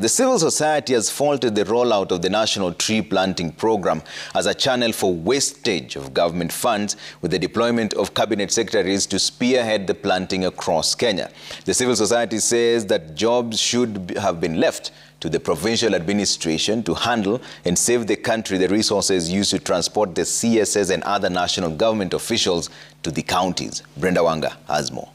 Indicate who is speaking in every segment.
Speaker 1: The civil society has faulted the rollout of the National Tree Planting Program as a channel for wastage of government funds, with the deployment of cabinet secretaries to spearhead the planting across Kenya. The civil society says that jobs should have been left to the provincial administration to handle and save the country the resources used to transport the CSS and other national government officials to the counties. Brenda Wanga has more.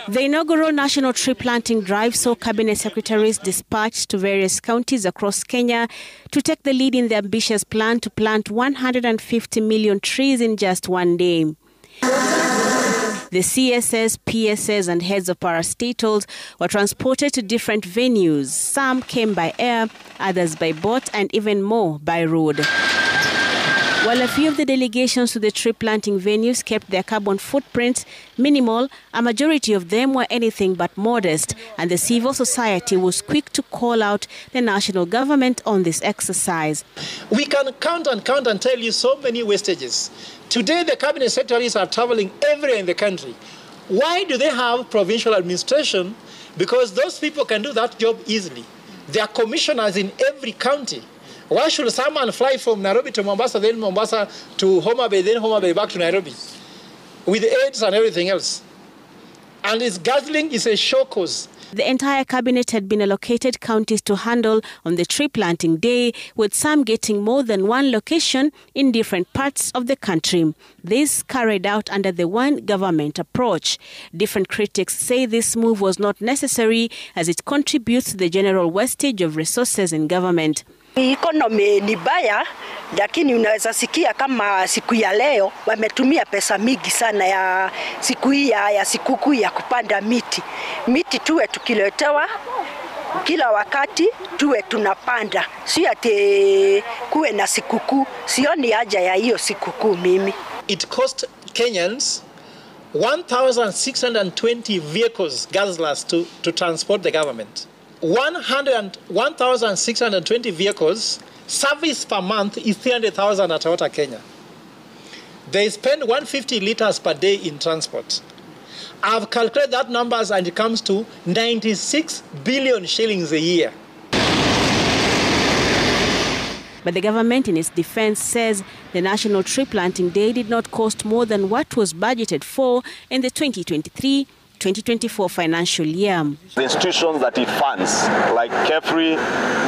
Speaker 2: The inaugural National Tree Planting Drive saw cabinet secretaries dispatched to various counties across Kenya to take the lead in the ambitious plan to plant 150 million trees in just one day. The CSS, PSS and heads of parastatals were transported to different venues. Some came by air, others by boat and even more by road. While a few of the delegations to the tree planting venues kept their carbon footprints minimal, a majority of them were anything but modest, and the civil society was quick to call out the national government on this exercise.
Speaker 3: We can count and tell you so many wastages. Today the cabinet secretaries are traveling everywhere in the country. Why do they have provincial administration? Because those people can do that job easily. They are commissioners in every county. Why should someone fly from Nairobi to Mombasa, then Mombasa to Homa Bay, then Homa Bay back to Nairobi, with aids and everything else? And its guzzling is a show cause.
Speaker 2: The entire cabinet had been allocated counties to handle on the tree planting day, with some getting more than one location in different parts of the country. This carried out under the one government approach. Different critics say this move was not necessary, as it contributes to the general wastage of resources in government.
Speaker 4: Economy ni baya, lakini unaweza sikia kama siku ya leo wametumia pesa mingi sana ya siku hii ya sikukuu ya kupanda miti. Miti tuwe tukiletewa kila wakati, tuwe tunapanda. Si ati kuwe na sikukuu, sioni haja ya hiyo sikukuu mimi.
Speaker 3: It cost Kenyans 1,620 vehicles, guzzlers, to transport the government. 1,620 vehicles, service per month is 300,000 at Water Kenya. They spend 150 liters per day in transport. I've calculated that numbers and it comes to 96 billion shillings a year.
Speaker 2: But the government, in its defense, says the National Tree Planting Day did not cost more than what was budgeted for in the 2023-2024 financial year.
Speaker 5: The institutions that it funds, like CAFRI,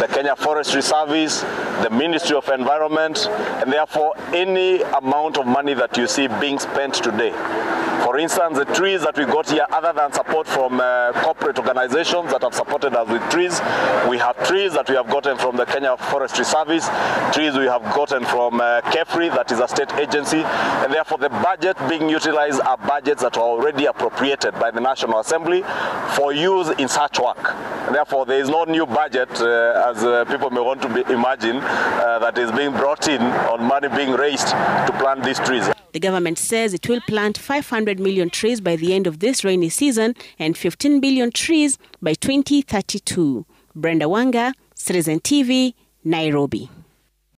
Speaker 5: the Kenya Forestry Service, the Ministry of Environment, and therefore any amount of money that you see being spent today. For instance, the trees that we got here, other than support from corporate organizations that have supported us with trees, we have trees that we have gotten from the Kenya Forestry Service, trees we have gotten from CAFRI, that is a state agency, and therefore the budget being utilized are budgets that are already appropriated by the National Assembly for use in such work. And therefore there is no new budget, as people may want to imagine, that is being brought in on money being raised to plant these trees.
Speaker 2: The government says it will plant 500 million trees by the end of this rainy season and 15 billion trees by 2032. Brenda Wanga, Citizen TV, Nairobi.